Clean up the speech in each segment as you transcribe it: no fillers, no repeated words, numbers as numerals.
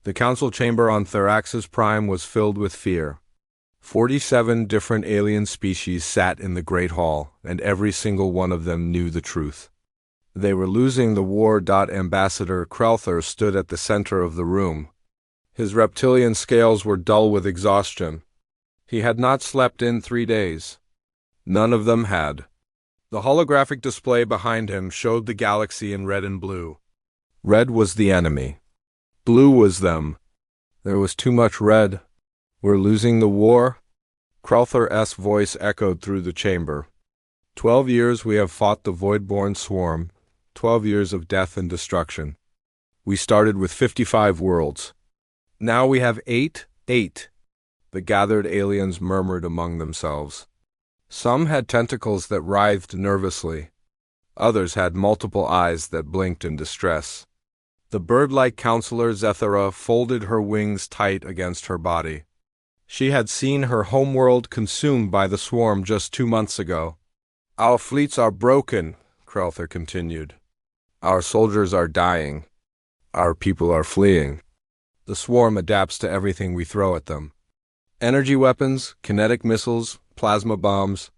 The council chamber on Theraxis Prime was filled with fear. 47 different alien species sat in the Great Hall, and every single one of them knew the truth. They were losing the war. Ambassador Krelther stood at the center of the room. His reptilian scales were dull with exhaustion. He had not slept in 3 days. None of them had. The holographic display behind him showed the galaxy in red and blue. Red was the enemy. Blue was them. There was too much red. We're losing the war? Krelther's voice echoed through the chamber. 12 years we have fought the void-born swarm, 12 years of death and destruction. We started with 55 worlds. Now we have 8. The gathered aliens murmured among themselves. Some had tentacles that writhed nervously. Others had multiple eyes that blinked in distress. The bird-like counselor Zethara folded her wings tight against her body. She had seen her homeworld consumed by the swarm just 2 months ago. Our fleets are broken, Krelther continued. Our soldiers are dying. Our people are fleeing. The swarm adapts to everything we throw at them. Energy weapons, kinetic missiles, plasma bombs.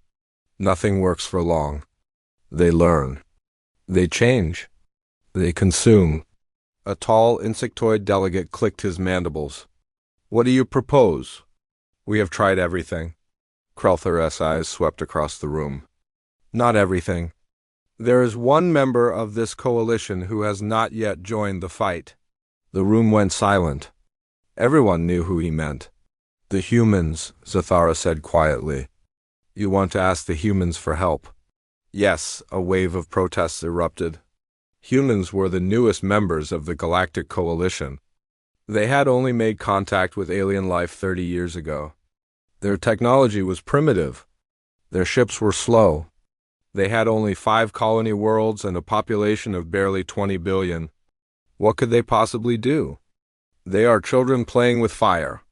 Nothing works for long. They learn. They change. They consume. A tall insectoid delegate clicked his mandibles. What do you propose? We have tried everything. Krelther's eyes swept across the room. Not everything. There is one member of this coalition who has not yet joined the fight. The room went silent. Everyone knew who he meant. The humans, Zethara said quietly. You want to ask the humans for help? Yes, a wave of protests erupted. Humans were the newest members of the Galactic Coalition. They had only made contact with alien life 30 years ago. Their technology was primitive. Their ships were slow. They had only 5 colony worlds and a population of barely 20 billion. What could they possibly do? They are children playing with fire,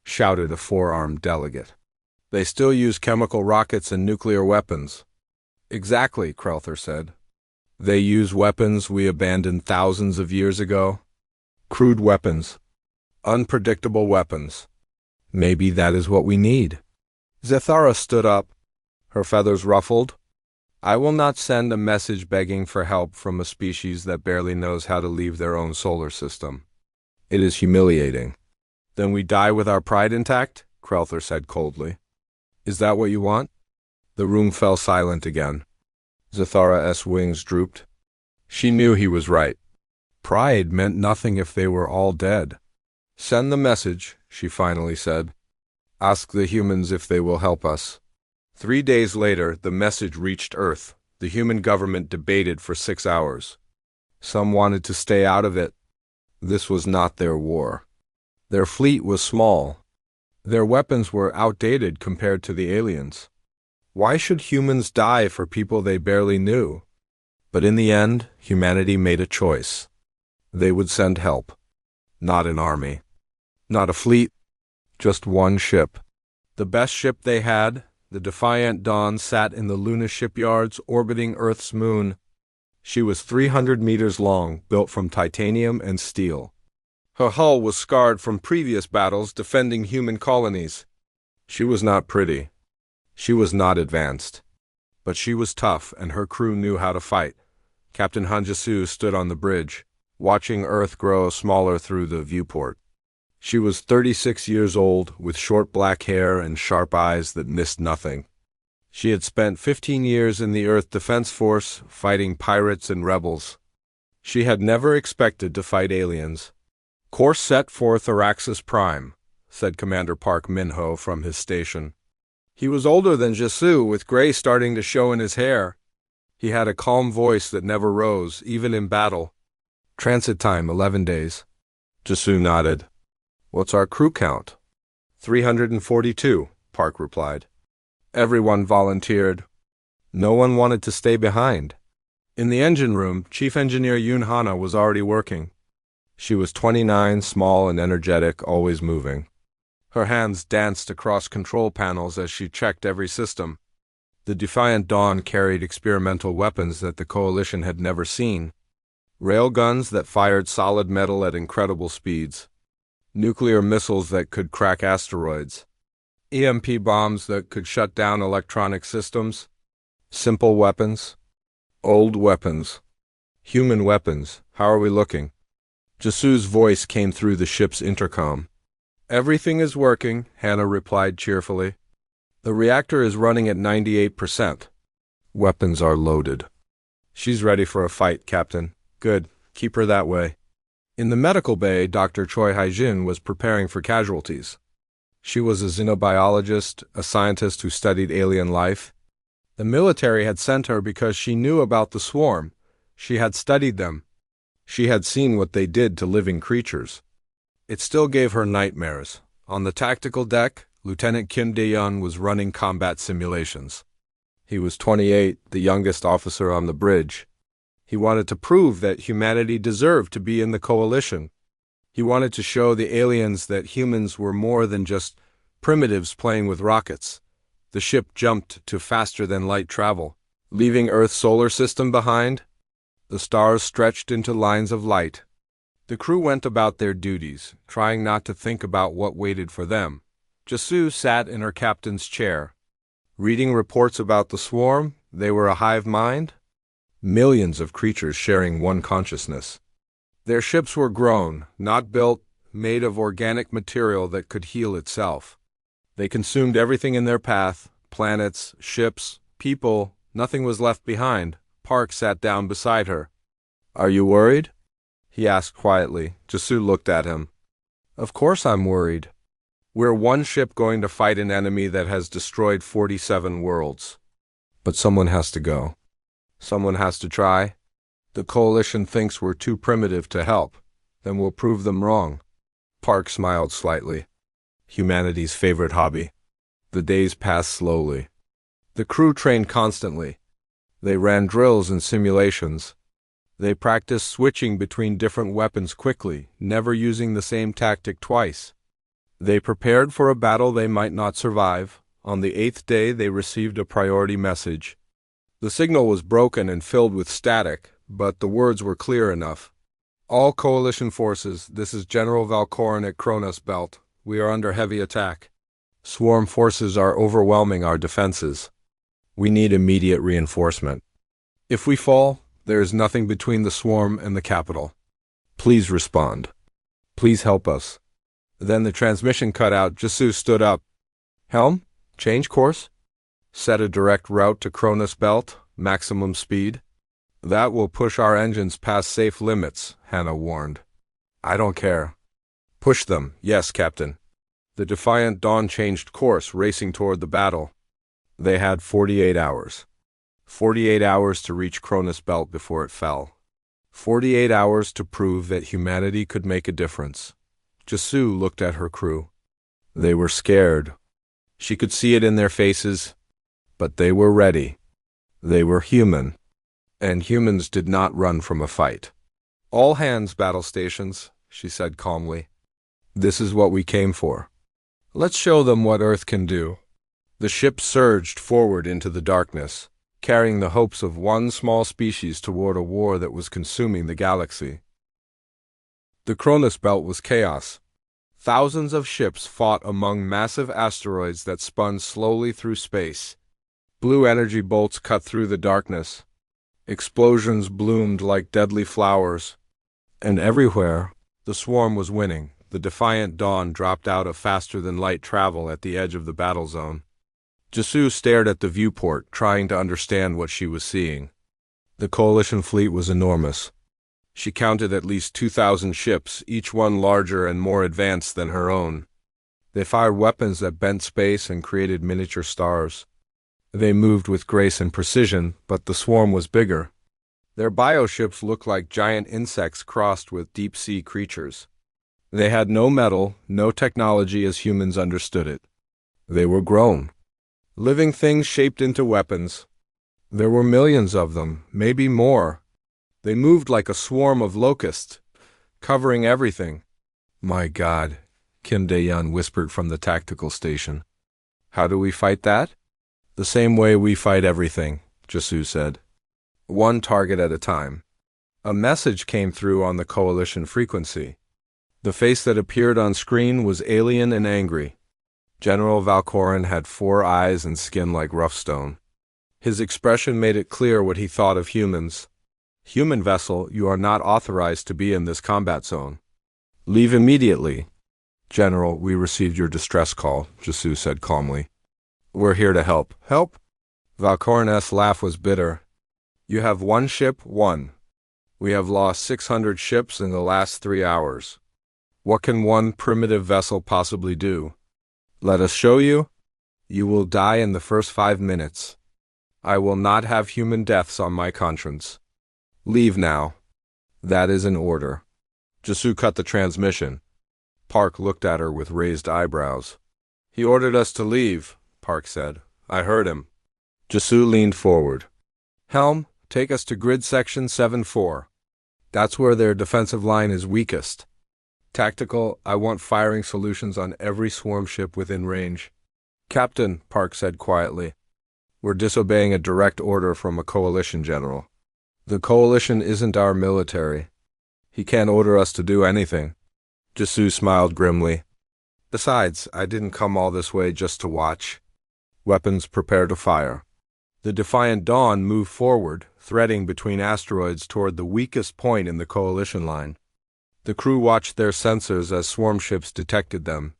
shouted a 4-armed delegate. They still use chemical rockets and nuclear weapons. Exactly, Krelther said. They use weapons we abandoned thousands of years ago. Crude weapons. Unpredictable weapons. Maybe that is what we need. Zethara stood up, her feathers ruffled. I will not send a message begging for help from a species that barely knows how to leave their own solar system. It is humiliating. Then we die with our pride intact? Krelther said coldly. Is that what you want? The room fell silent again. Zethara's wings drooped. She knew he was right. Pride meant nothing if they were all dead. Send the message, she finally said. Ask the humans if they will help us. 3 days later, the message reached Earth. The human government debated for 6 hours. Some wanted to stay out of it. This was not their war. Their fleet was small. Their weapons were outdated compared to the aliens. Why should humans die for people they barely knew? But in the end, humanity made a choice. They would send help. Not an army. Not a fleet. Just one ship. The best ship they had, the Defiant Dawn, sat in the Luna shipyards orbiting Earth's moon. She was 300 meters long, built from titanium and steel. Her hull was scarred from previous battles defending human colonies. She was not pretty. She was not advanced. But she was tough, and her crew knew how to fight. Captain Hanjisu stood on the bridge, watching Earth grow smaller through the viewport. She was 36 years old, with short black hair and sharp eyes that missed nothing. She had spent 15 years in the Earth Defense Force, fighting pirates and rebels. She had never expected to fight aliens. Course set for Theraxis Prime, said Commander Park Minho from his station. He was older than Jisu, with gray starting to show in his hair. He had a calm voice that never rose, even in battle. Transit time, 11 days. Jisu nodded. What's our crew count? 342, Park replied. Everyone volunteered. No one wanted to stay behind. In the engine room, Chief Engineer Yoon Hana was already working. She was 29, small and energetic, always moving. Her hands danced across control panels as she checked every system. The Defiant Dawn carried experimental weapons that the Coalition had never seen. Railguns that fired solid metal at incredible speeds. Nuclear missiles that could crack asteroids. EMP bombs that could shut down electronic systems. Simple weapons. Old weapons. Human weapons. How are we looking? Jasu's voice came through the ship's intercom. Everything is working, Hannah replied cheerfully. The reactor is running at 98%. Weapons are loaded. She's ready for a fight, Captain. Good. Keep her that way. In the medical bay, Dr. Choi Haijin was preparing for casualties. She was a xenobiologist, a scientist who studied alien life. The military had sent her because she knew about the swarm. She had studied them. She had seen what they did to living creatures. It still gave her nightmares. On the tactical deck, Lieutenant Kim Dae-yeon was running combat simulations. He was 28, the youngest officer on the bridge. He wanted to prove that humanity deserved to be in the coalition. He wanted to show the aliens that humans were more than just primitives playing with rockets. The ship jumped to faster-than-light travel, leaving Earth's solar system behind. The stars stretched into lines of light. The crew went about their duties, trying not to think about what waited for them. Jasu sat in her captain's chair. Reading reports about the swarm, they were a hive mind. Millions of creatures sharing one consciousness. Their ships were grown, not built, made of organic material that could heal itself. They consumed everything in their path, planets, ships, people, nothing was left behind. Park sat down beside her. Are you worried? He asked quietly. Jasu looked at him. Of course I'm worried. We're one ship going to fight an enemy that has destroyed 47 worlds. But someone has to go. Someone has to try. The coalition thinks we're too primitive to help. Then we'll prove them wrong. Park smiled slightly. Humanity's favorite hobby. The days passed slowly. The crew trained constantly. They ran drills and simulations. They practiced switching between different weapons quickly, never using the same tactic twice. They prepared for a battle they might not survive. On the 8th day, they received a priority message. The signal was broken and filled with static, but the words were clear enough. All coalition forces, this is General Valkorin at Kronos Belt. We are under heavy attack. Swarm forces are overwhelming our defenses. We need immediate reinforcement. If we fall, there is nothing between the swarm and the capital. Please respond. Please help us. Then the transmission cut out. Jasu stood up. Helm, change course. Set a direct route to Kronos Belt, maximum speed. That will push our engines past safe limits, Hannah warned. I don't care. Push them, yes, Captain. The Defiant Dawn changed course, racing toward the battle. They had 48 hours. 48 hours to reach Kronos Belt before it fell. 48 hours to prove that humanity could make a difference. Jasu looked at her crew. They were scared. She could see it in their faces, but they were ready. They were human, and humans did not run from a fight. All hands, battle stations, she said calmly. This is what we came for. Let's show them what Earth can do. The ship surged forward into the darkness, carrying the hopes of one small species toward a war that was consuming the galaxy. The Kronos Belt was chaos. Thousands of ships fought among massive asteroids that spun slowly through space. Blue energy bolts cut through the darkness. Explosions bloomed like deadly flowers. And everywhere, the swarm was winning. The Defiant Dawn dropped out of faster-than-light travel at the edge of the battle zone. Jasu stared at the viewport, trying to understand what she was seeing. The coalition fleet was enormous. She counted at least 2,000 ships, each one larger and more advanced than her own. They fired weapons that bent space and created miniature stars. They moved with grace and precision, but the swarm was bigger. Their bioships looked like giant insects crossed with deep-sea creatures. They had no metal, no technology as humans understood it. They were grown. Living things shaped into weapons. There were millions of them, maybe more. They moved like a swarm of locusts, covering everything. My God, Kim Dae-yeon whispered from the tactical station. How do we fight that? The same way we fight everything, Jasu said. One target at a time. A message came through on the coalition frequency. The face that appeared on screen was alien and angry. General Valcorin had 4 eyes and skin like rough stone. His expression made it clear what he thought of humans. Human vessel, you are not authorized to be in this combat zone. Leave immediately. General, we received your distress call, Jesu said calmly. We're here to help. Help? Valcorin's laugh was bitter. You have 1 ship, 1. We have lost 600 ships in the last 3 hours. What can 1 primitive vessel possibly do? Let us show you. You will die in the first 5 minutes. I will not have human deaths on my conscience. Leave now. That is an order. Jesu cut the transmission. Park looked at her with raised eyebrows. He ordered us to leave, Park said. I heard him. Jesu leaned forward. Helm, take us to grid section 7-4. That's where their defensive line is weakest. Tactical, I want firing solutions on every swarm ship within range. Captain, Park said quietly. We're disobeying a direct order from a coalition general. The coalition isn't our military. He can't order us to do anything. Jesu smiled grimly. Besides, I didn't come all this way just to watch. Weapons prepare to fire. The Defiant Dawn moved forward, threading between asteroids toward the weakest point in the coalition line. The crew watched their sensors as swarm ships detected them.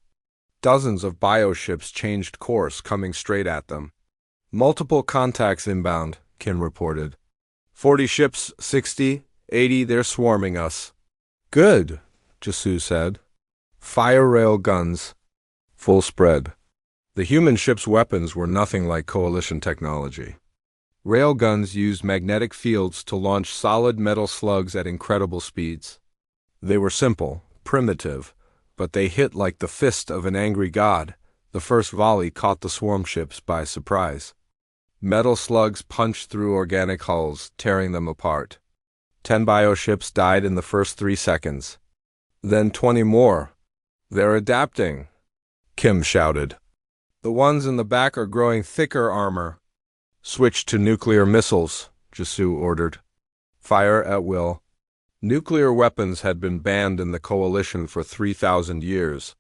Dozens of bioships changed course, coming straight at them. Multiple contacts inbound, Kin reported. 40 ships, 60, 80, they're swarming us. Good, Jesu said. Fire rail guns. Full spread. The human ship's weapons were nothing like coalition technology. Rail guns used magnetic fields to launch solid metal slugs at incredible speeds. They were simple, primitive, but they hit like the fist of an angry god. The first volley caught the swarm ships by surprise. Metal slugs punched through organic hulls, tearing them apart. 10 bioships died in the first 3 seconds. Then 20 more. They're adapting, Kim shouted. The ones in the back are growing thicker armor. Switch to nuclear missiles, Jesu ordered. Fire at will. Nuclear weapons had been banned in the coalition for 3,000 years.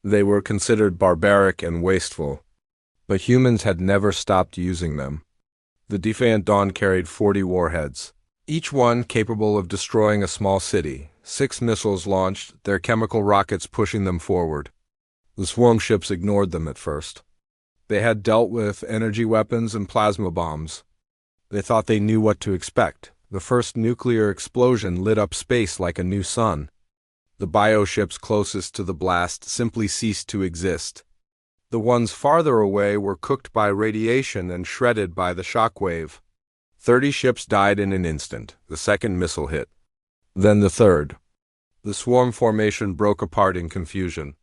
They were considered barbaric and wasteful. But humans had never stopped using them. The Defiant Dawn carried 40 warheads, each one capable of destroying a small city. 6 missiles launched, their chemical rockets pushing them forward. The swarm ships ignored them at first. They had dealt with energy weapons and plasma bombs. They thought they knew what to expect. The first nuclear explosion lit up space like a new sun. The bioships closest to the blast simply ceased to exist. The ones farther away were cooked by radiation and shredded by the shockwave. 30 ships died in an instant. The second missile hit. Then the third. The swarm formation broke apart in confusion.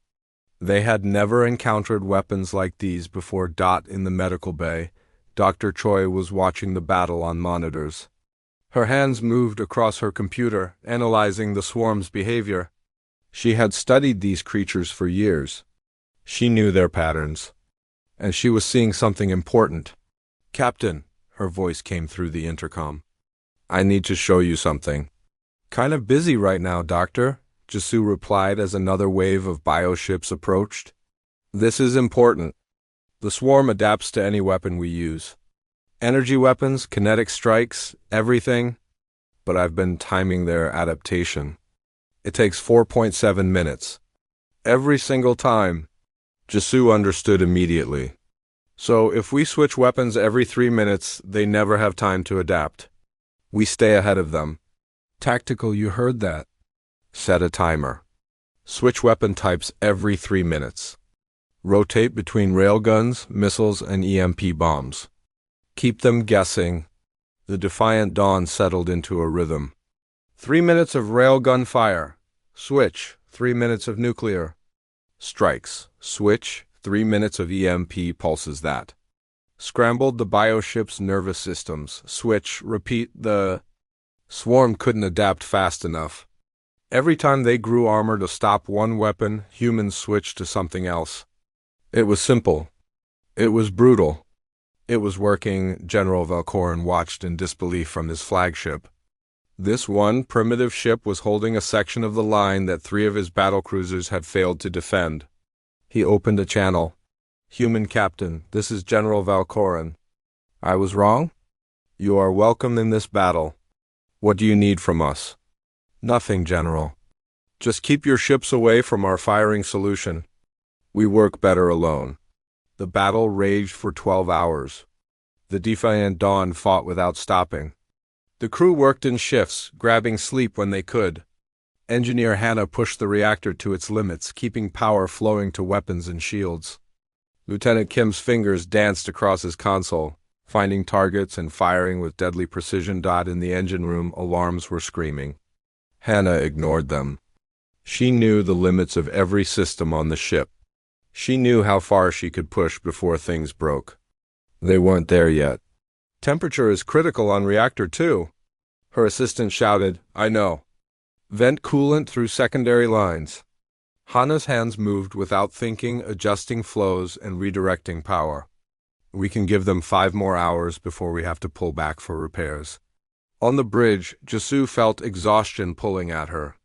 They had never encountered weapons like these before. In the medical bay, Dr. Choi was watching the battle on monitors. Her hands moved across her computer, analyzing the swarm's behavior. She had studied these creatures for years. She knew their patterns. And she was seeing something important. Captain, her voice came through the intercom. I need to show you something. Kind of busy right now, Doctor, Jesu replied as another wave of bioships approached. This is important. The swarm adapts to any weapon we use. Energy weapons, kinetic strikes, everything. But I've been timing their adaptation. It takes 4.7 minutes. Every single time. Jesu understood immediately. So if we switch weapons every 3 minutes, they never have time to adapt. We stay ahead of them. Tactical, you heard that. Set a timer. Switch weapon types every 3 minutes. Rotate between railguns, missiles, and EMP bombs. Keep them guessing. The Defiant Dawn settled into a rhythm. 3 minutes of railgun fire. Switch. 3 minutes of nuclear. Strikes. Switch. 3 minutes of EMP pulses that. Scrambled the bioship's nervous systems. Switch. Repeat. The swarm couldn't adapt fast enough. Every time they grew armor to stop one weapon, humans switched to something else. It was simple. It was brutal. It was working. General Valcorin watched in disbelief from his flagship. This one primitive ship was holding a section of the line that three of his battlecruisers had failed to defend. He opened a channel. "Human Captain, this is General Valcorin. I was wrong? You are welcome in this battle. What do you need from us?" "Nothing, General. Just keep your ships away from our firing solution. We work better alone." The battle raged for 12 hours. The Defiant Dawn fought without stopping. The crew worked in shifts, grabbing sleep when they could. Engineer Hannah pushed the reactor to its limits, keeping power flowing to weapons and shields. Lieutenant Kim's fingers danced across his console, finding targets and firing with deadly precision. In the engine room, alarms were screaming. Hannah ignored them. She knew the limits of every system on the ship. She knew how far she could push before things broke. They weren't there yet. "Temperature is critical on reactor 2. Her assistant shouted, "I know. Vent coolant through secondary lines." Hannah's hands moved without thinking, adjusting flows and redirecting power. "We can give them 5 more hours before we have to pull back for repairs." On the bridge, Jisoo felt exhaustion pulling at her.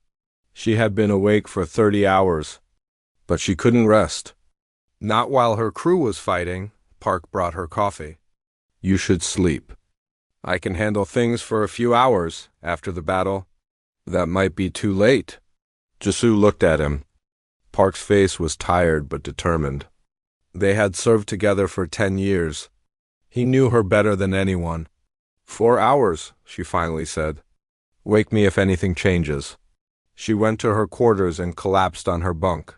She had been awake for 30 hours, but she couldn't rest. Not while her crew was fighting. Park brought her coffee. "You should sleep." "I can handle things for a few hours after the battle." "That might be too late." Jisoo looked at him. Park's face was tired but determined. They had served together for 10 years. He knew her better than anyone. 4 hours, she finally said. "Wake me if anything changes." She went to her quarters and collapsed on her bunk.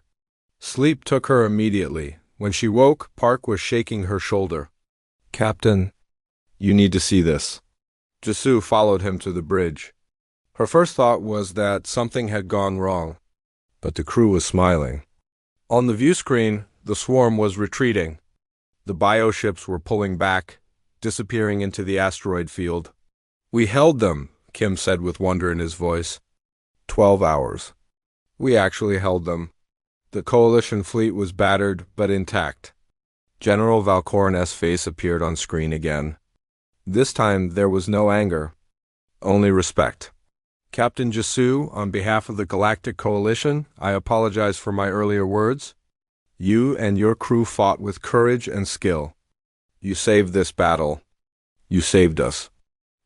Sleep took her immediately. When she woke, Park was shaking her shoulder. "Captain, you need to see this." Jisoo followed him to the bridge. Her first thought was that something had gone wrong, but the crew was smiling. On the view screen, the swarm was retreating. The bioships were pulling back, disappearing into the asteroid field. "We held them," Kim said with wonder in his voice. 12 hours. "We actually held them." The coalition fleet was battered but intact. General Valcorin's face appeared on screen again. This time there was no anger, only respect. "Captain Jisoo, on behalf of the Galactic Coalition, I apologize for my earlier words. You and your crew fought with courage and skill. You saved this battle. You saved us.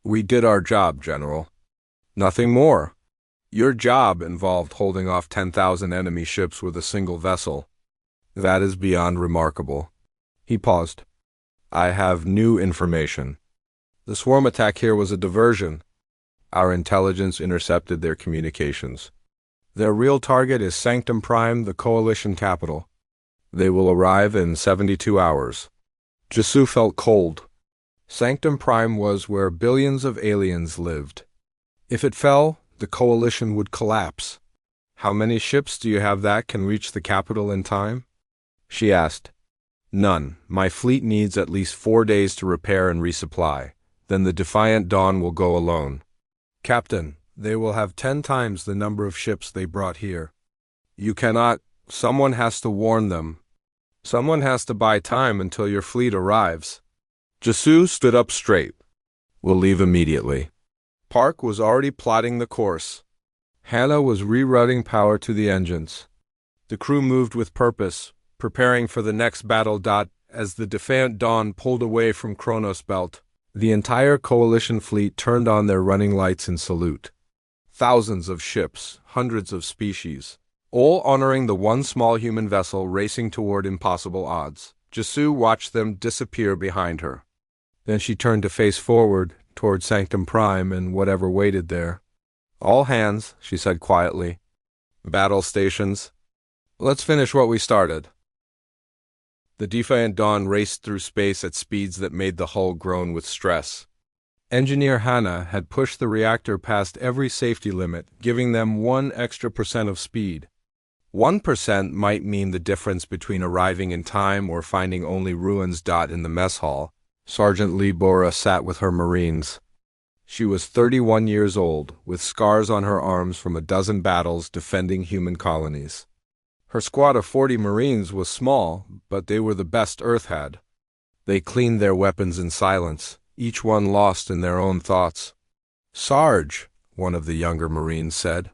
We did our job, General. Nothing more. Your job involved holding off 10,000 enemy ships with a single vessel. That is beyond remarkable." He paused. "I have new information. The swarm attack here was a diversion. Our intelligence intercepted their communications. Their real target is Sanctum Prime, the Coalition capital. They will arrive in 72 hours. Jisoo felt cold. Sanctum Prime was where billions of aliens lived. If it fell, the Coalition would collapse. "How many ships do you have that can reach the capital in time?" she asked. "None. My fleet needs at least 4 days to repair and resupply. Then the Defiant Dawn will go alone." "Captain, they will have 10 times the number of ships they brought here. You cannot. Someone has to warn them. Someone has to buy time until your fleet arrives." Jisoo stood up straight. "We'll leave immediately." Park was already plotting the course. Hannah was rerouting power to the engines. The crew moved with purpose, preparing for the next battle. As the Defiant Dawn pulled away from Kronos Belt, the entire Coalition fleet turned on their running lights in salute. Thousands of ships, hundreds of species, all honoring the one small human vessel racing toward impossible odds. Jisoo watched them disappear behind her. Then she turned to face forward, toward Sanctum Prime and whatever waited there. "All hands," she said quietly. "Battle stations. Let's finish what we started." The Defiant Dawn raced through space at speeds that made the hull groan with stress. Engineer Hannah had pushed the reactor past every safety limit, giving them 1 extra % of speed. 1% might mean the difference between arriving in time or finding only ruins. In the mess hall, Sergeant Lee Bora sat with her Marines. She was 31 years old, with scars on her arms from a dozen battles defending human colonies. Her squad of 40 Marines was small, but they were the best Earth had. They cleaned their weapons in silence, each one lost in their own thoughts. "Sarge, one of the younger Marines said.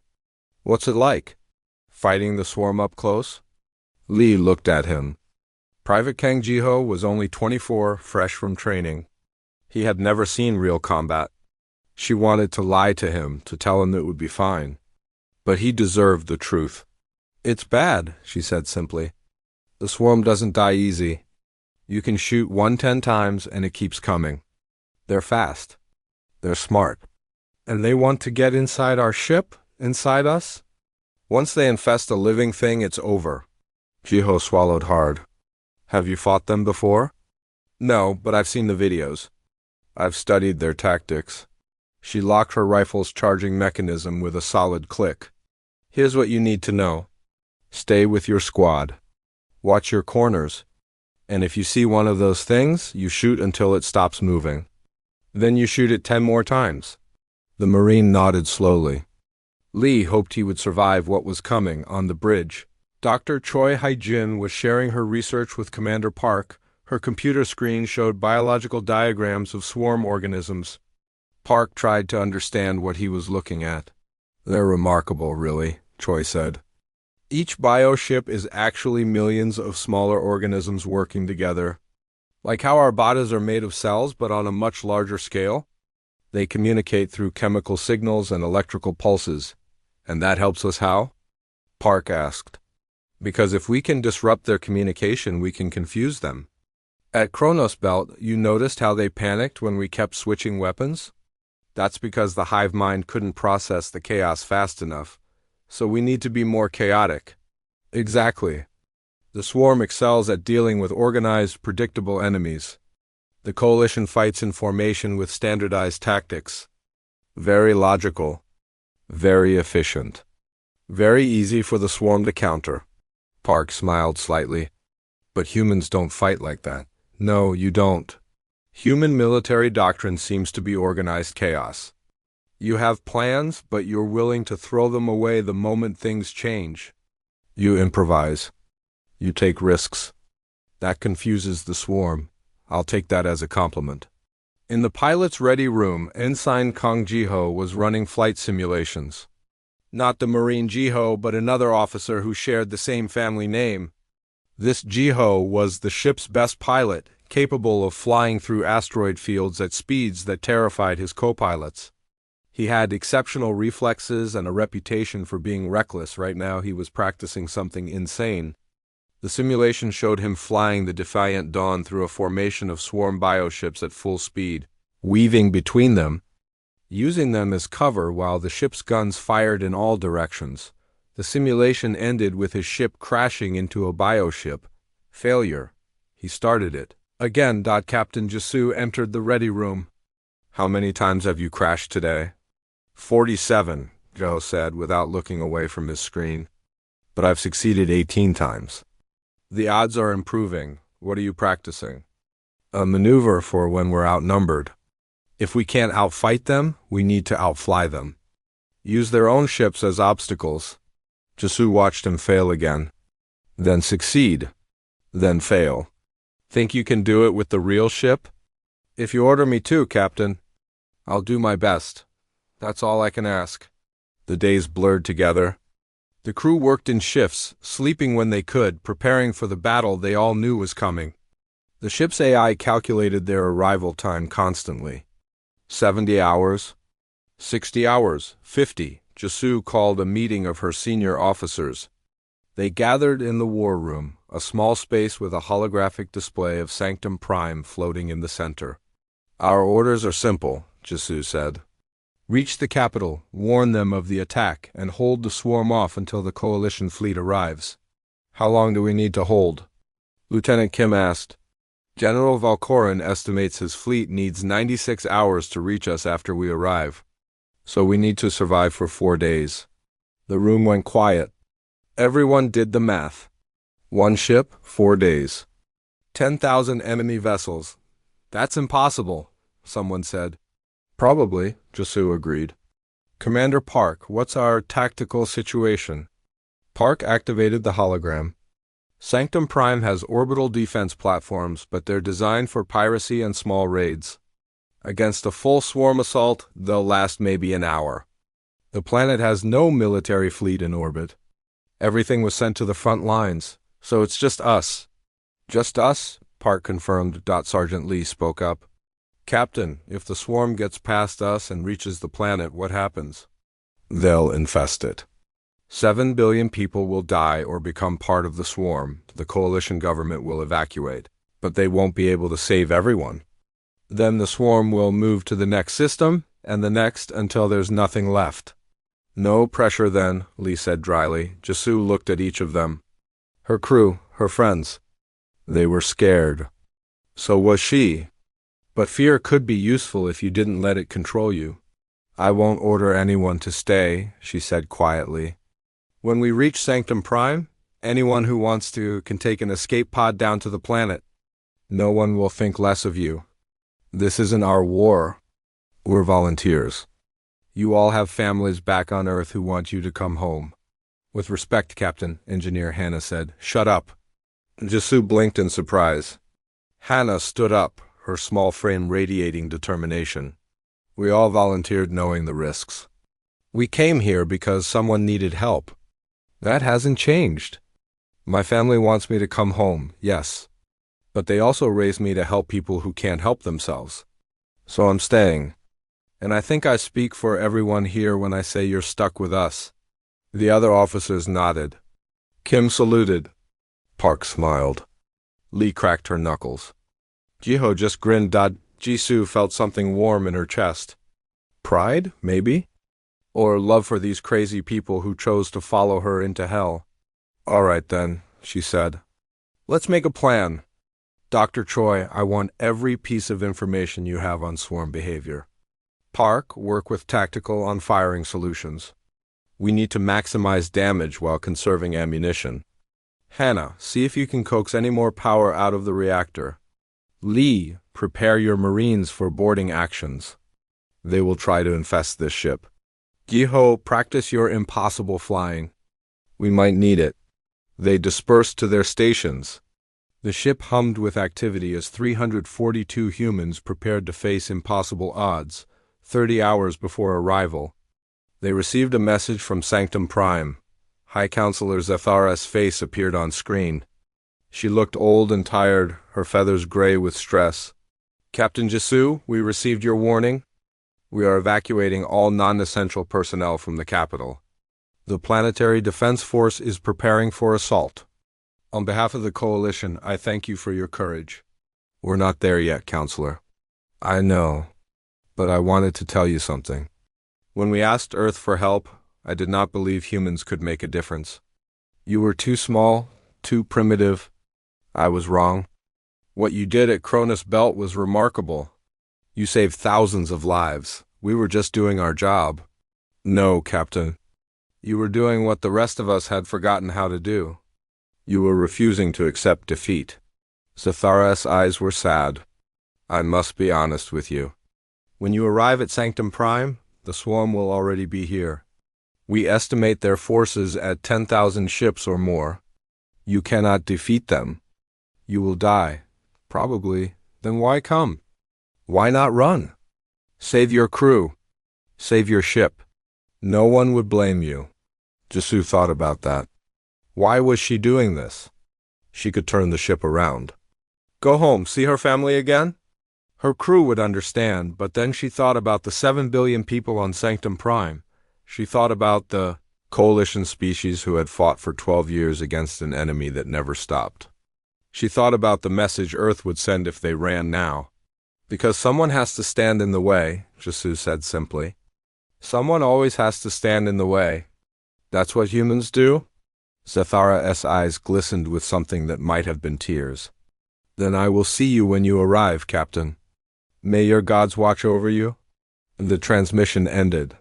What's it like? Fighting the swarm up close? Lee looked at him. Private Kang Ji-ho was only 24, fresh from training. He had never seen real combat. She wanted to lie to him, to tell him it would be fine. But he deserved the truth. It's bad, she said simply. The swarm doesn't die easy. You can shoot 110 times and it keeps coming. They're fast. They're smart. And they want to get inside our ship, inside us? Once they infest a living thing, it's over. Ji-ho swallowed hard. Have you fought them before? No, but I've seen the videos. I've studied their tactics. She locked her rifle's charging mechanism with a solid click. Here's what you need to know. Stay with your squad. Watch your corners. And if you see one of those things, you shoot until it stops moving. Then you shoot it 10 more times. The Marine nodded slowly. Lee hoped he would survive what was coming on the bridge. Dr. Choi Hae-jin was sharing her research with Commander Park. Her computer screen showed biological diagrams of swarm organisms. Park tried to understand what he was looking at. They're remarkable, really, Choi said. Each bioship is actually millions of smaller organisms working together. Like how our bodies are made of cells, but on a much larger scale. They communicate through chemical signals and electrical pulses. And that helps us how? Park asked. Because if we can disrupt their communication, we can confuse them. At Kronos Belt, you noticed how they panicked when we kept switching weapons? That's because the hive mind couldn't process the chaos fast enough. So we need to be more chaotic. Exactly. The swarm excels at dealing with organized, predictable enemies. The coalition fights in formation with standardized tactics. Very logical. Very efficient. Very easy for the swarm to counter. Park smiled slightly. But humans don't fight like that. No, you don't. Human military doctrine seems to be organized chaos. You have plans, but you're willing to throw them away the moment things change. You improvise. You take risks. That confuses the swarm. I'll take that as a compliment. In the pilot's ready room, Ensign Kang Ji-ho was running flight simulations. Not the Marine Ji-ho, but another officer who shared the same family name. This Ji-ho was the ship's best pilot, capable of flying through asteroid fields at speeds that terrified his co-pilots. He had exceptional reflexes and a reputation for being reckless. Right now he was practicing something insane. The simulation showed him flying the Defiant Dawn through a formation of swarm bioships at full speed, weaving between them, using them as cover while the ship's guns fired in all directions. The simulation ended with his ship crashing into a bioship. Failure. He started it. Again, Captain Jisoo entered the ready room. How many times have you crashed today? 47, Joe said without looking away from his screen. But I've succeeded 18 times. The odds are improving. What are you practicing? A maneuver for when we're outnumbered. If we can't outfight them, we need to outfly them. Use their own ships as obstacles. Jisoo watched him fail again. Then succeed. Then fail. Think you can do it with the real ship? If you order me to, Captain. I'll do my best. That's all I can ask. The days blurred together. The crew worked in shifts, sleeping when they could, preparing for the battle they all knew was coming. The ship's AI calculated their arrival time constantly. 70 hours, 60 hours, 50. Jisoo called a meeting of her senior officers. They gathered in the war room, a small space with a holographic display of Sanctum Prime floating in the center. Our orders are simple, Jisoo said. Reach the capital, warn them of the attack, and hold the swarm off until the coalition fleet arrives. How long do we need to hold? Lieutenant Kim asked. General Valkorin estimates his fleet needs 96 hours to reach us after we arrive. So we need to survive for 4 days. The room went quiet. Everyone did the math. 1 ship, 4 days. 10,000 enemy vessels. That's impossible, someone said. Probably, Jisoo agreed. Commander Park, what's our tactical situation? Park activated the hologram. Sanctum Prime has orbital defense platforms, but they're designed for piracy and small raids. Against a full swarm assault, they'll last maybe an hour. The planet has no military fleet in orbit. Everything was sent to the front lines, so it's just us. Just us? Park confirmed. Sergeant Lee spoke up. Captain, if the swarm gets past us and reaches the planet, what happens? They'll infest it. 7 billion people will die or become part of the swarm. The coalition government will evacuate, but they won't be able to save everyone. Then the swarm will move to the next system, and the next until there's nothing left. No pressure then, Lee said dryly. Jisoo looked at each of them. Her crew, her friends. They were scared. So was she. But fear could be useful if you didn't let it control you. I won't order anyone to stay, she said quietly. When we reach Sanctum Prime, anyone who wants to can take an escape pod down to the planet. No one will think less of you. This isn't our war. We're volunteers. You all have families back on Earth who want you to come home. With respect, Captain, Engineer Hannah said. Shut up. Jisoo blinked in surprise. Hannah stood up, her small frame radiating determination. We all volunteered knowing the risks. We came here because someone needed help. That hasn't changed. My family wants me to come home, yes. But they also raised me to help people who can't help themselves. So I'm staying. And I think I speak for everyone here when I say you're stuck with us. The other officers nodded. Kim saluted. Park smiled. Lee cracked her knuckles. Jiho just grinned. Jisoo felt something warm in her chest. Pride, maybe? Or love for these crazy people who chose to follow her into hell. All right then, she said. Let's make a plan. Dr. Choi, I want every piece of information you have on swarm behavior. Park, work with tactical on firing solutions. We need to maximize damage while conserving ammunition. Hannah, see if you can coax any more power out of the reactor. Lee, prepare your Marines for boarding actions. They will try to infest this ship. Jiho, practice your impossible flying. We might need it. They dispersed to their stations. The ship hummed with activity as 342 humans prepared to face impossible odds, 30 hours before arrival. They received a message from Sanctum Prime. High Counselor Zethara's face appeared on screen. She looked old and tired, her feathers gray with stress. Captain Jisoo, we received your warning. We are evacuating all non-essential personnel from the capital. The Planetary Defense Force is preparing for assault. On behalf of the Coalition, I thank you for your courage. We're not there yet, Counselor. I know, but I wanted to tell you something. When we asked Earth for help, I did not believe humans could make a difference. You were too small, too primitive. I was wrong. What you did at Cronus Belt was remarkable. You saved thousands of lives. We were just doing our job. No, Captain. You were doing what the rest of us had forgotten how to do. You were refusing to accept defeat. Zethara's eyes were sad. I must be honest with you. When you arrive at Sanctum Prime, the swarm will already be here. We estimate their forces at 10,000 ships or more. You cannot defeat them. You will die. Probably. Then why come? Why not run? Save your crew. Save your ship. No one would blame you. Jisoo thought about that. Why was she doing this? She could turn the ship around. Go home, see her family again? Her crew would understand, but then she thought about the 7 billion people on Sanctum Prime. She thought about the coalition species who had fought for 12 years against an enemy that never stopped. She thought about the message Earth would send if they ran now. Because someone has to stand in the way, Jisoo said simply. Someone always has to stand in the way. That's what humans do? Zethara's eyes glistened with something that might have been tears. Then I will see you when you arrive, Captain. May your gods watch over you. The transmission ended.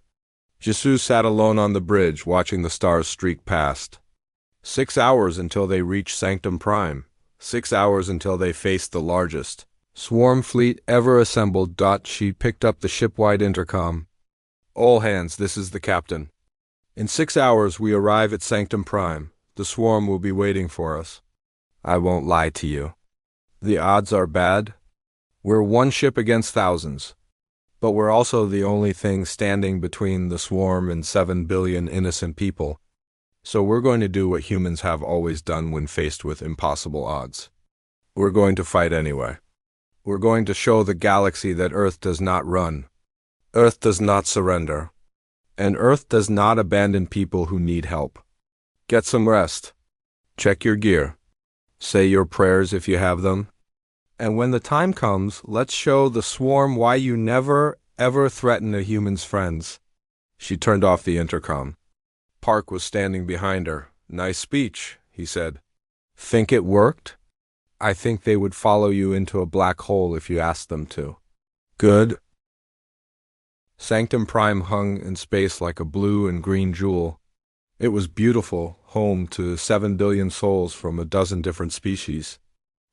Jisoo sat alone on the bridge, watching the stars streak past. 6 hours until they reached Sanctum Prime. 6 hours until they faced the largest swarm fleet ever assembled. She picked up the ship-wide intercom. All hands, this is the captain. In 6 hours we arrive at Sanctum Prime. The swarm will be waiting for us. I won't lie to you. The odds are bad. We're one ship against thousands. But we're also the only thing standing between the swarm and 7 billion innocent people. So we're going to do what humans have always done when faced with impossible odds. We're going to fight anyway. We're going to show the galaxy that Earth does not run. Earth does not surrender. And Earth does not abandon people who need help. Get some rest. Check your gear. Say your prayers if you have them. And when the time comes, let's show the swarm why you never, ever threaten a human's friends. She turned off the intercom. Park was standing behind her. Nice speech, he said. Think it worked? I think they would follow you into a black hole if you asked them to. Good. Sanctum Prime hung in space like a blue and green jewel. It was beautiful, home to 7 billion souls from a dozen different species.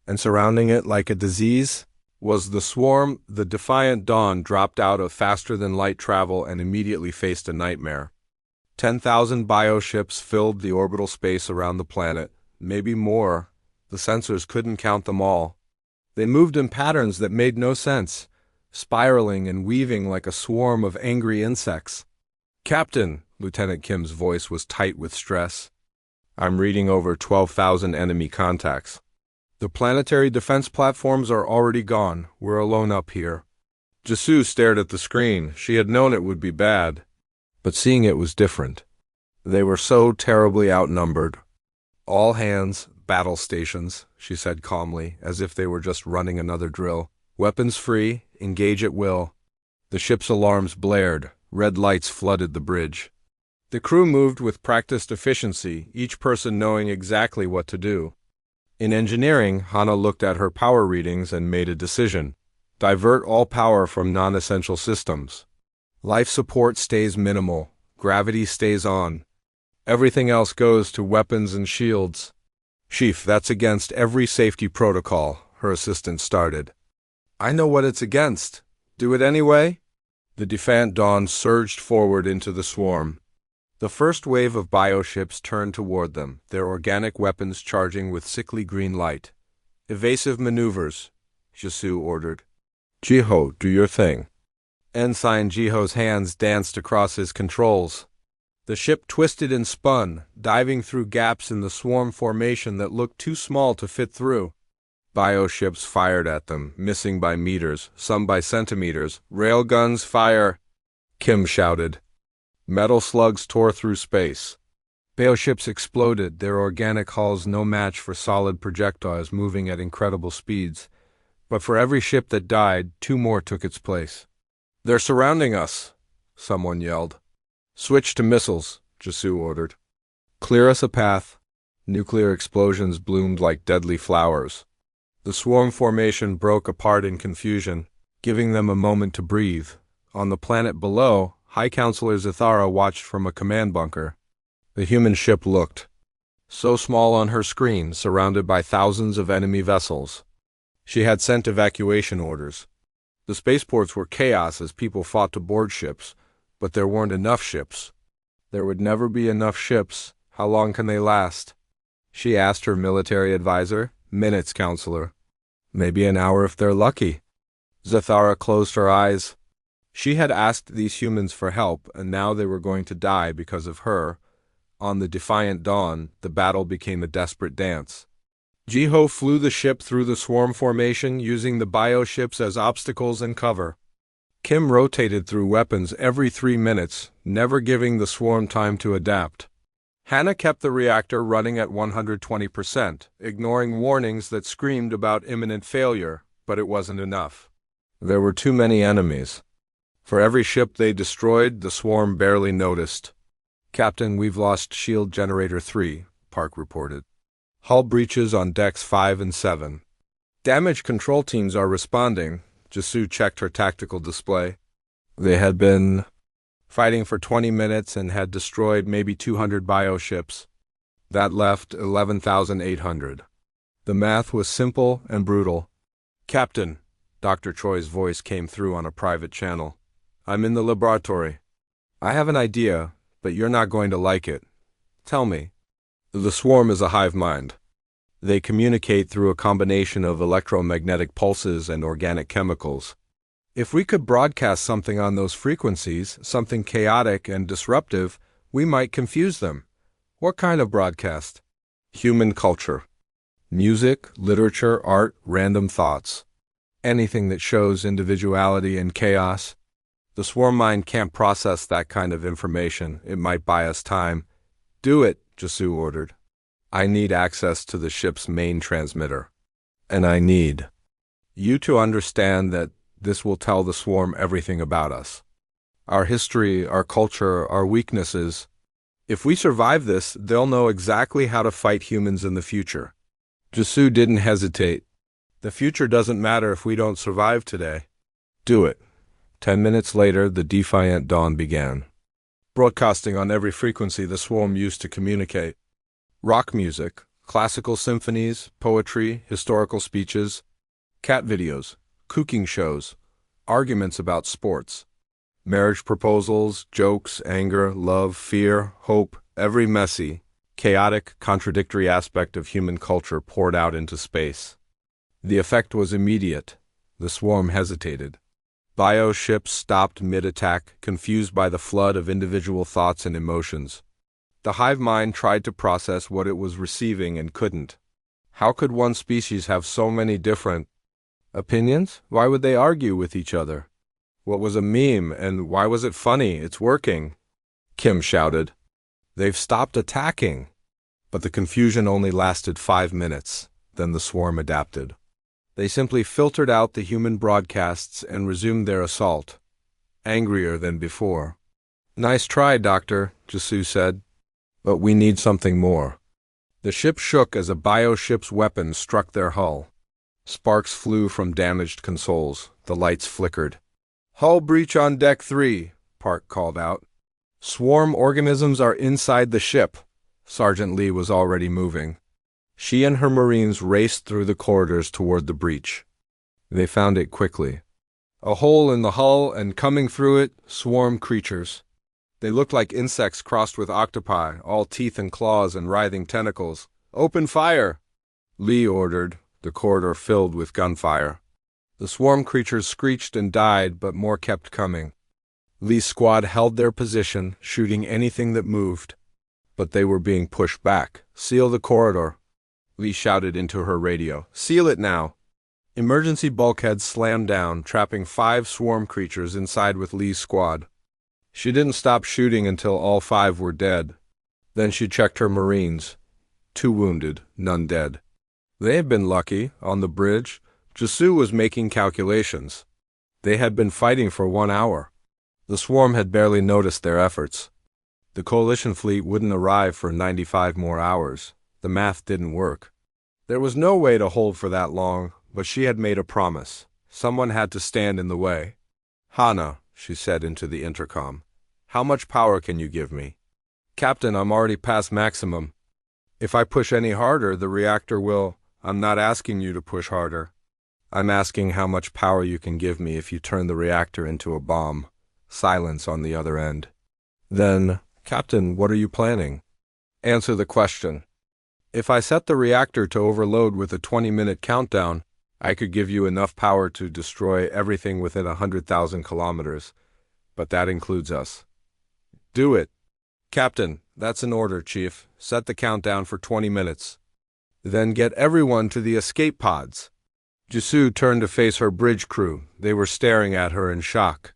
And surrounding it like a disease was the swarm. The defiant dawn dropped out of faster-than-light travel and immediately faced a nightmare. 10,000 bioships filled the orbital space around the planet, maybe more. The sensors couldn't count them all. They moved in patterns that made no sense, spiraling and weaving like a swarm of angry insects. Captain, Lieutenant Kim's voice was tight with stress. I'm reading over 12,000 enemy contacts. The planetary defense platforms are already gone. We're alone up here. Jisoo stared at the screen. She had known it would be bad. But seeing it was different. They were so terribly outnumbered. All hands, battle stations, she said calmly, as if they were just running another drill. Weapons free, engage at will. The ship's alarms blared. Red lights flooded the bridge. The crew moved with practiced efficiency, each person knowing exactly what to do. In engineering, Hana looked at her power readings and made a decision. Divert all power from non-essential systems. Life support stays minimal. Gravity stays on. Everything else goes to weapons and shields. Chief, that's against every safety protocol, her assistant started. I know what it's against. Do it anyway? The defiant dawn surged forward into the swarm. The first wave of bioships turned toward them, their organic weapons charging with sickly green light. Evasive maneuvers, Jisoo ordered. Jiho, do your thing. Ensign Jiho's hands danced across his controls. The ship twisted and spun, diving through gaps in the swarm formation that looked too small to fit through. Bioships fired at them, missing by meters, some by centimeters. Railguns fire! Kim shouted. Metal slugs tore through space. Bioships exploded, their organic hulls no match for solid projectiles moving at incredible speeds. But for every ship that died, 2 more took its place. They're surrounding us, someone yelled. Switch to missiles, Jisoo ordered. Clear us a path. Nuclear explosions bloomed like deadly flowers. The swarm formation broke apart in confusion, giving them a moment to breathe. On the planet below, High Counselor Zathara watched from a command bunker. The human ship looked so small on her screen, surrounded by thousands of enemy vessels. She had sent evacuation orders. The spaceports were chaos as people fought to board ships, but there weren't enough ships. There would never be enough ships. How long can they last? She asked her military advisor. Minutes, Counselor. Maybe an hour if they're lucky. Zathara closed her eyes. She had asked these humans for help, and now they were going to die because of her. On the defiant dawn, the battle became a desperate dance. Jiho flew the ship through the swarm formation, using the bioships as obstacles and cover. Kim rotated through weapons every 3 minutes, never giving the swarm time to adapt. Hana kept the reactor running at 120%, ignoring warnings that screamed about imminent failure, but it wasn't enough. There were too many enemies. For every ship they destroyed, the swarm barely noticed. Captain, we've lost shield generator 3, Park reported. Hull breaches on decks 5 and 7. Damage control teams are responding. Jisoo checked her tactical display. They had been fighting for 20 minutes and had destroyed maybe 200 bioships. That left 11,800. The math was simple and brutal. Captain, Dr. Choi's voice came through on a private channel. I'm in the laboratory. I have an idea, but you're not going to like it. Tell me. The swarm is a hive mind. They communicate through a combination of electromagnetic pulses and organic chemicals. If we could broadcast something on those frequencies, something chaotic and disruptive, we might confuse them. What kind of broadcast? Human culture. Music, literature, art, random thoughts. Anything that shows individuality and chaos. The swarm mind can't process that kind of information. It might buy us time. Do it, Jasu ordered. I need access to the ship's main transmitter. And I need you to understand that this will tell the swarm everything about us. Our history, our culture, our weaknesses. If we survive this, they'll know exactly how to fight humans in the future. Jasu didn't hesitate. The future doesn't matter if we don't survive today. Do it. 10 minutes later, the defiant dawn began. Broadcasting on every frequency the swarm used to communicate. Rock music, classical symphonies, poetry, historical speeches, cat videos, cooking shows, arguments about sports, marriage proposals, jokes, anger, love, fear, hope, every messy, chaotic, contradictory aspect of human culture poured out into space. The effect was immediate. The swarm hesitated. Bio ships stopped mid-attack, confused by the flood of individual thoughts and emotions. The hive mind tried to process what it was receiving and couldn't. How could one species have so many different opinions? Why would they argue with each other? What was a meme, and why was it funny? It's working, Kim shouted. They've stopped attacking. But the confusion only lasted 5 minutes. Then the swarm adapted. They simply filtered out the human broadcasts and resumed their assault, angrier than before. Nice try, Doctor, Jasu said. But we need something more. The ship shook as a bio-ship's weapon struck their hull. Sparks flew from damaged consoles. The lights flickered. Hull breach on deck 3, Park called out. Swarm organisms are inside the ship. Sergeant Lee was already moving. She and her Marines raced through the corridors toward the breach. They found it quickly. A hole in the hull, and coming through it, swarm creatures. They looked like insects crossed with octopi, all teeth and claws and writhing tentacles. Open fire! Lee ordered, the corridor filled with gunfire. The swarm creatures screeched and died, but more kept coming. Lee's squad held their position, shooting anything that moved. But they were being pushed back. Seal the corridor. Lee shouted into her radio. Seal it now. Emergency bulkheads slammed down, trapping 5 swarm creatures inside with Lee's squad. She didn't stop shooting until all 5 were dead. Then she checked her Marines. 2 wounded, none dead. They had been lucky. On the bridge, Jasu was making calculations. They had been fighting for 1 hour. The swarm had barely noticed their efforts. The coalition fleet wouldn't arrive for 95 more hours. The math didn't work. There was no way to hold for that long, but she had made a promise. Someone had to stand in the way. Hana, she said into the intercom, how much power can you give me? Captain, I'm already past maximum. If I push any harder, the reactor will. I'm not asking you to push harder. I'm asking how much power you can give me if you turn the reactor into a bomb. Silence on the other end. Then, Captain, what are you planning? Answer the question. If I set the reactor to overload with a 20-minute countdown, I could give you enough power to destroy everything within 100,000 kilometers. But that includes us. Do it. Captain, that's an order, Chief. Set the countdown for 20 minutes. Then get everyone to the escape pods. Jasu turned to face her bridge crew. They were staring at her in shock.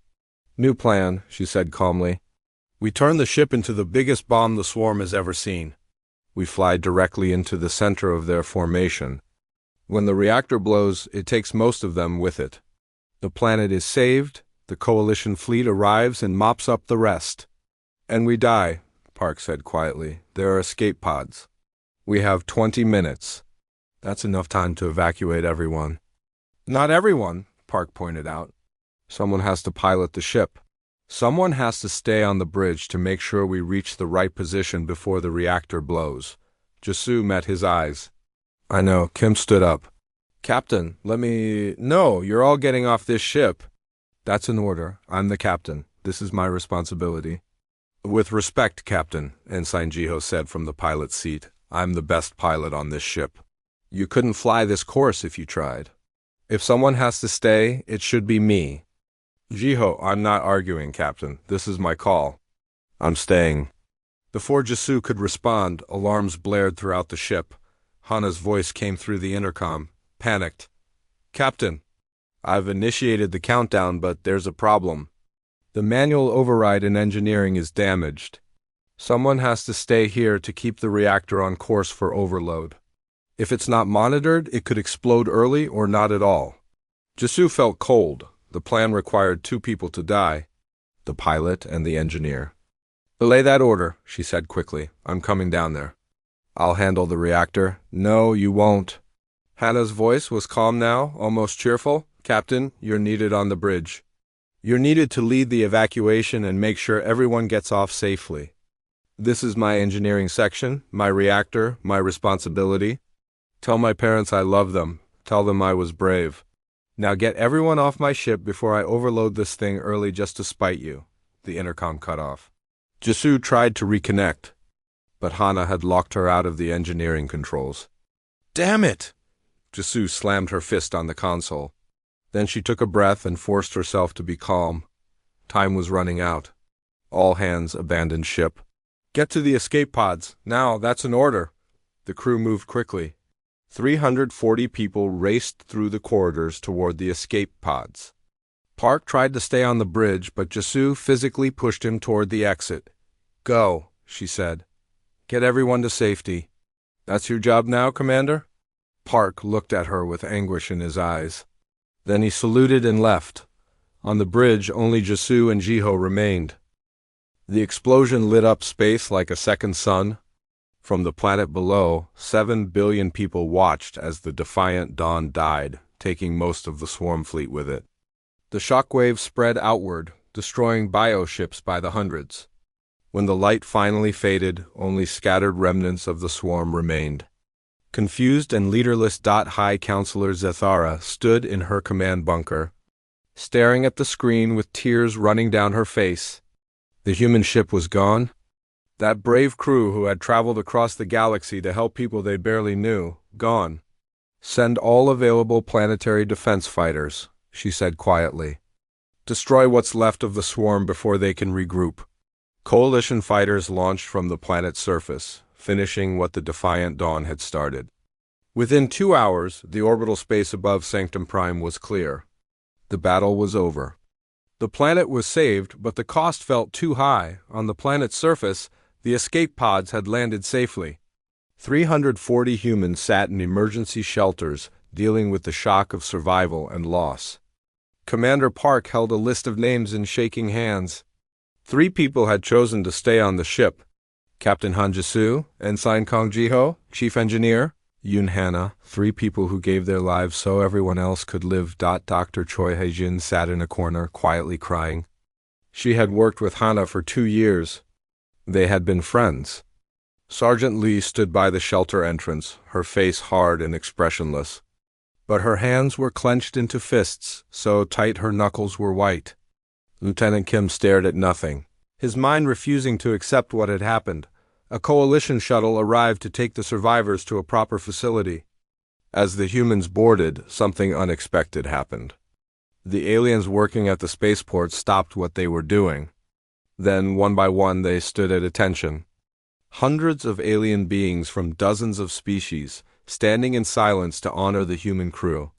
New plan, she said calmly. We turn the ship into the biggest bomb the swarm has ever seen. We fly directly into the center of their formation. When the reactor blows, it takes most of them with it. The planet is saved, the coalition fleet arrives and mops up the rest. And we die, Park said quietly. There are escape pods. We have 20 minutes. That's enough time to evacuate everyone. Not everyone, Park pointed out. Someone has to pilot the ship. Someone has to stay on the bridge to make sure we reach the right position before the reactor blows. Jasu met his eyes. I know, Kim stood up. Captain, No, you're all getting off this ship. That's an order. I'm the captain. This is my responsibility. With respect, Captain, Ensign Jiho said from the pilot's seat. I'm the best pilot on this ship. You couldn't fly this course if you tried. If someone has to stay, it should be me. Jiho, I'm not arguing, Captain. This is my call. I'm staying. Before Jisoo could respond, alarms blared throughout the ship. Hana's voice came through the intercom, panicked. Captain, I've initiated the countdown, but there's a problem. The manual override in engineering is damaged. Someone has to stay here to keep the reactor on course for overload. If it's not monitored, it could explode early or not at all. Jisoo felt cold. The plan required 2 people to die, the pilot and the engineer. Belay that order, she said quickly. I'm coming down there. I'll handle the reactor. No, you won't. Hannah's voice was calm now, almost cheerful. Captain, you're needed on the bridge. You're needed to lead the evacuation and make sure everyone gets off safely. This is my engineering section, my reactor, my responsibility. Tell my parents I love them. Tell them I was brave. Now get everyone off my ship before I overload this thing early just to spite you. The intercom cut off. Jisoo tried to reconnect, but Hana had locked her out of the engineering controls. Damn it! Jisoo slammed her fist on the console. Then she took a breath and forced herself to be calm. Time was running out. All hands abandoned ship. Get to the escape pods. Now, that's an order. The crew moved quickly. 340 people raced through the corridors toward the escape pods. Park tried to stay on the bridge, but Jisoo physically pushed him toward the exit. Go, she said. Get everyone to safety. That's your job now, Commander? Park looked at her with anguish in his eyes. Then he saluted and left. On the bridge, only Jisoo and Jiho remained. The explosion lit up space like a second sun. From the planet below, 7 billion people watched as the defiant dawn died, taking most of the swarm fleet with it. The shockwave spread outward, destroying bioships by the hundreds. When the light finally faded, only scattered remnants of the swarm remained. Confused and leaderless. High Counselor Zethara stood in her command bunker, staring at the screen with tears running down her face. The human ship was gone. That brave crew who had traveled across the galaxy to help people they barely knew, gone. Send all available planetary defense fighters, she said quietly. Destroy what's left of the swarm before they can regroup. Coalition fighters launched from the planet's surface, finishing what the defiant dawn had started. Within 2 hours, the orbital space above Sanctum Prime was clear. The battle was over. The planet was saved, but the cost felt too high. On the planet's surface, the escape pods had landed safely. 340 humans sat in emergency shelters, dealing with the shock of survival and loss. Commander Park held a list of names in shaking hands. 3 people had chosen to stay on the ship. Captain Han Jisoo, Ensign Kong Jiho, Chief Engineer, Yoon Hana, 3 people who gave their lives so everyone else could live. Dr. Choi Hae-jin sat in a corner, quietly crying. She had worked with Hana for 2 years. They had been friends. Sergeant Lee stood by the shelter entrance, her face hard and expressionless. But her hands were clenched into fists, so tight her knuckles were white. Lieutenant Kim stared at nothing, his mind refusing to accept what had happened. A coalition shuttle arrived to take the survivors to a proper facility. As the humans boarded, something unexpected happened. The aliens working at the spaceport stopped what they were doing. Then, one by one, they stood at attention. Hundreds of alien beings from dozens of species, standing in silence to honor the human crew.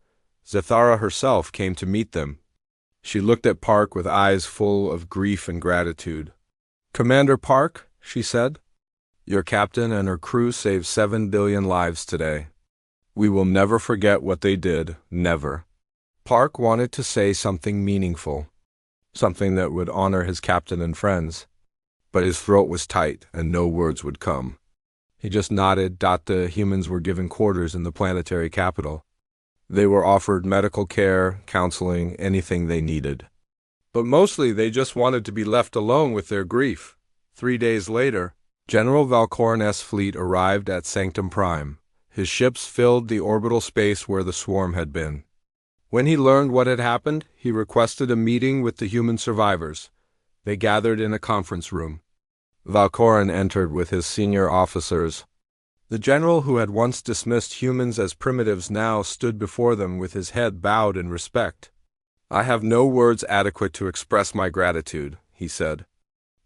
Zethara herself came to meet them. She looked at Park with eyes full of grief and gratitude. "Commander Park," she said, "your captain and her crew saved 7 billion lives today. We will never forget what they did, never." Park wanted to say something meaningful, something that would honor his captain and friends, but his throat was tight and no words would come. He just nodded. The humans were given quarters in the planetary capital. They were offered medical care, counseling, anything they needed. But mostly they just wanted to be left alone with their grief. 3 days later, General Valcorin's fleet arrived at Sanctum Prime. His ships filled the orbital space where the swarm had been. When he learned what had happened, he requested a meeting with the human survivors. They gathered in a conference room. Valcorin entered with his senior officers. The general who had once dismissed humans as primitives now stood before them with his head bowed in respect. I have no words adequate to express my gratitude, he said.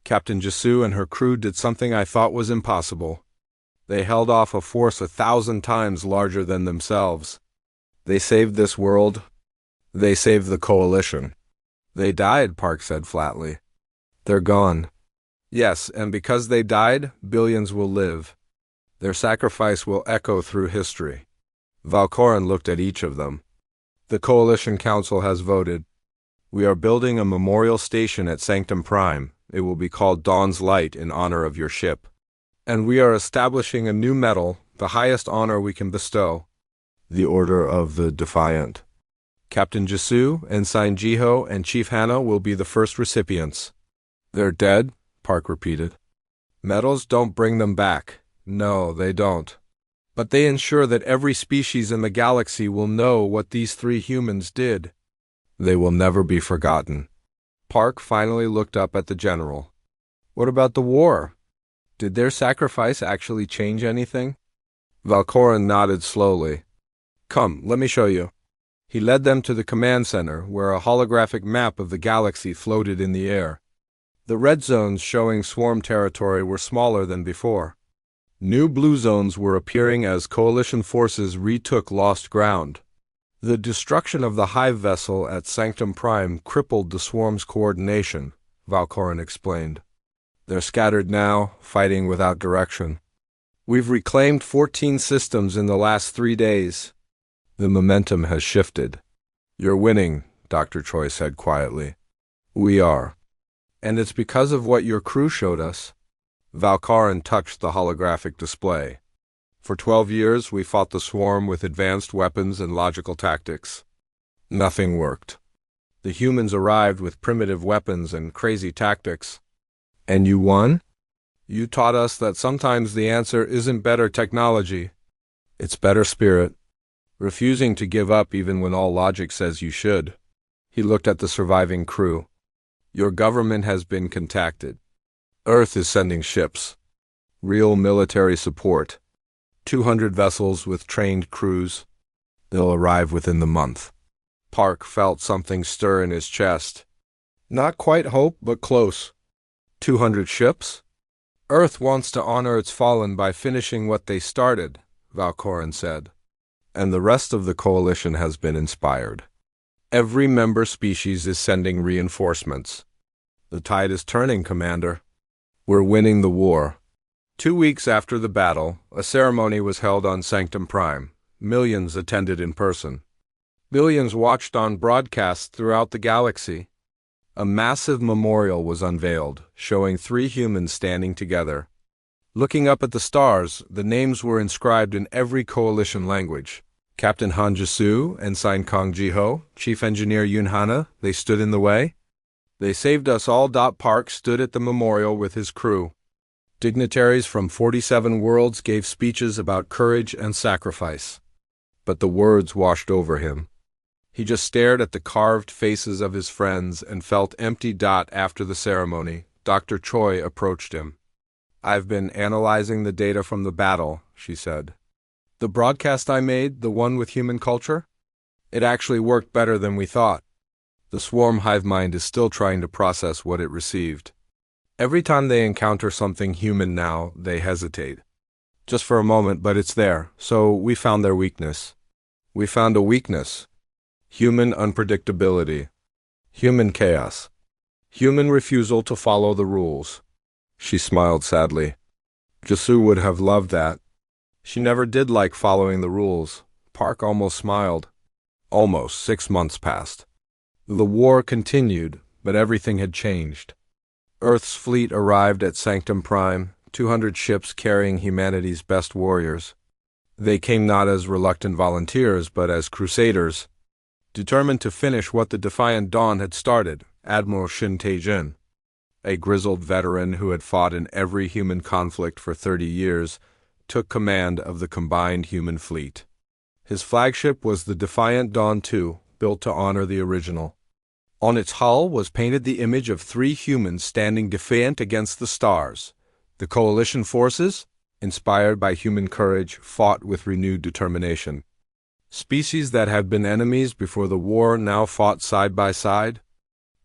Captain Jesu and her crew did something I thought was impossible. They held off a force 1,000 times larger than themselves. They saved this world. They saved the Coalition. They died, Park said flatly. They're gone. Yes, and because they died, billions will live. Their sacrifice will echo through history. Valkoran looked at each of them. The Coalition Council has voted. We are building a memorial station at Sanctum Prime. It will be called Dawn's Light in honor of your ship. And we are establishing a new medal, the highest honor we can bestow. The Order of the Defiant. Captain Jesu, Ensign Jiho, and Chief Hanna will be the first recipients. They're dead, Park repeated. Medals don't bring them back. No, they don't. But they ensure that every species in the galaxy will know what these 3 humans did. They will never be forgotten. Park finally looked up at the general. What about the war? Did their sacrifice actually change anything? Valkoran nodded slowly. Come, let me show you. He led them to the command center, where a holographic map of the galaxy floated in the air. The red zones showing swarm territory were smaller than before. New blue zones were appearing as Coalition forces retook lost ground. The destruction of the hive vessel at Sanctum Prime crippled the swarm's coordination, Valkoran explained. They're scattered now, fighting without direction. We've reclaimed 14 systems in the last 3 days. The momentum has shifted. You're winning, Dr. Choi said quietly. We are. And it's because of what your crew showed us. Valkoran touched the holographic display. For 12 years, we fought the swarm with advanced weapons and logical tactics. Nothing worked. The humans arrived with primitive weapons and crazy tactics. And you won? You taught us that sometimes the answer isn't better technology. It's better spirit. Refusing to give up even when all logic says you should. He looked at the surviving crew. Your government has been contacted. Earth is sending ships. Real military support. 200 vessels with trained crews. They'll arrive within the month. Park felt something stir in his chest. Not quite hope, but close. 200 ships? Earth wants to honor its fallen by finishing what they started, Valkoran said. And the rest of the Coalition has been inspired. Every member species is sending reinforcements. The tide is turning, Commander. We're winning the war. 2 weeks after the battle, a ceremony was held on Sanctum Prime. Millions attended in person. Billions watched on broadcasts throughout the galaxy. A massive memorial was unveiled, showing 3 humans standing together. Looking up at the stars, the names were inscribed in every Coalition language. Captain Han Jesu, Ensign Kong Jiho, Chief Engineer Yun Hana, they stood in the way. They saved us all. Park stood at the memorial with his crew. Dignitaries from 47 worlds gave speeches about courage and sacrifice. But the words washed over him. He just stared at the carved faces of his friends and felt empty. After the ceremony, Dr. Choi approached him. I've been analyzing the data from the battle, she said. The broadcast I made, the one with human culture? It actually worked better than we thought. The swarm hive mind is still trying to process what it received. Every time they encounter something human now, they hesitate. Just for a moment, but it's there, so we found their weakness. We found a weakness. Human unpredictability. Human chaos. Human refusal to follow the rules. She smiled sadly. Jesu would have loved that. She never did like following the rules. Park almost smiled. Almost 6 months passed. The war continued, but everything had changed. Earth's fleet arrived at Sanctum Prime, 200 ships carrying humanity's best warriors. They came not as reluctant volunteers, but as crusaders, determined to finish what the Defiant Dawn had started. Admiral Shin Tae-jin, a grizzled veteran who had fought in every human conflict for 30 years, took command of the combined human fleet. His flagship was the Defiant Dawn II, built to honor the original. On its hull was painted the image of 3 humans standing defiant against the stars. The Coalition forces, inspired by human courage, fought with renewed determination. Species that had been enemies before the war now fought side by side.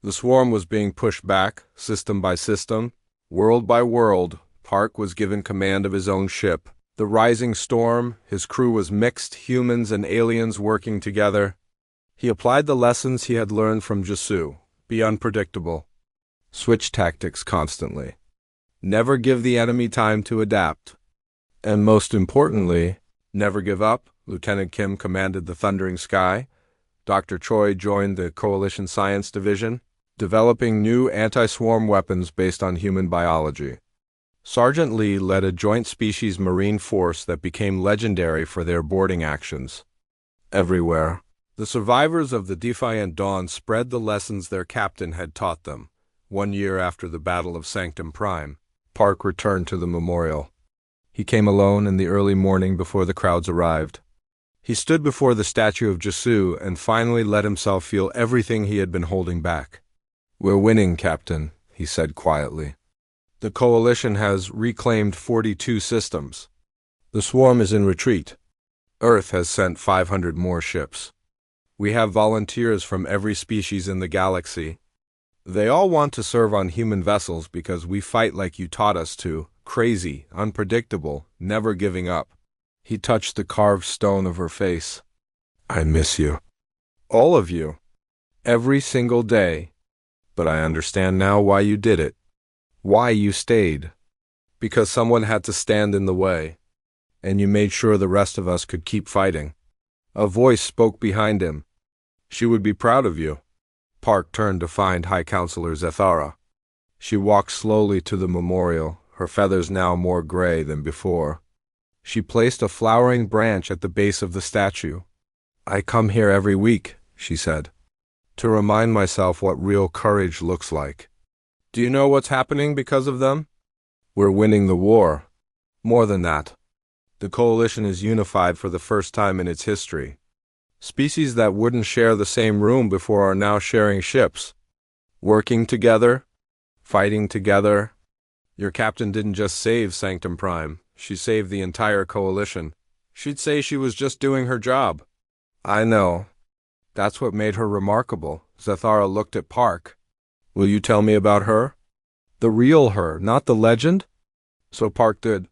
The swarm was being pushed back, system by system, world by world. Park was given command of his own ship. The rising storm, his crew was mixed, humans and aliens working together. He applied the lessons he had learned from Jisu. Be unpredictable. Switch tactics constantly. Never give the enemy time to adapt. And most importantly, never give up. Lieutenant Kim commanded the Thundering Sky. Dr. Choi joined the Coalition Science Division, developing new anti-swarm weapons based on human biology. Sergeant Lee led a joint species marine force that became legendary for their boarding actions. Everywhere, the survivors of the Defiant Dawn spread the lessons their captain had taught them. 1 year after the Battle of Sanctum Prime, Park returned to the memorial. He came alone in the early morning before the crowds arrived. He stood before the statue of Jisu and finally let himself feel everything he had been holding back. "We're winning, Captain," he said quietly. "The Coalition has reclaimed 42 systems. The swarm is in retreat. Earth has sent 500 more ships. We have volunteers from every species in the galaxy. They all want to serve on human vessels because we fight like you taught us to, crazy, unpredictable, never giving up." He touched the carved stone of her face. "I miss you. All of you. Every single day. But I understand now why you did it. Why you stayed. Because someone had to stand in the way. And you made sure the rest of us could keep fighting." A voice spoke behind him. "She would be proud of you." Park turned to find High Counselor Zethara. She walked slowly to the memorial, her feathers now more gray than before. She placed a flowering branch at the base of the statue. "I come here every week," she said, "to remind myself what real courage looks like. Do you know what's happening because of them? We're winning the war. More than that. The Coalition is unified for the first time in its history. Species that wouldn't share the same room before are now sharing ships. Working together. Fighting together. Your captain didn't just save Sanctum Prime. She saved the entire Coalition. She'd say she was just doing her job." "I know. That's what made her remarkable." Zethara looked at Park. "Will you tell me about her? The real her, not the legend?" So Park did.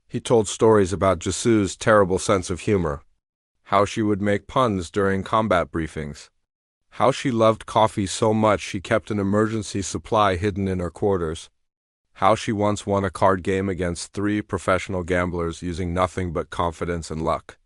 He told stories about Jisu's terrible sense of humor. How she would make puns during combat briefings. How she loved coffee so much she kept an emergency supply hidden in her quarters. How she once won a card game against 3 professional gamblers using nothing but confidence and luck.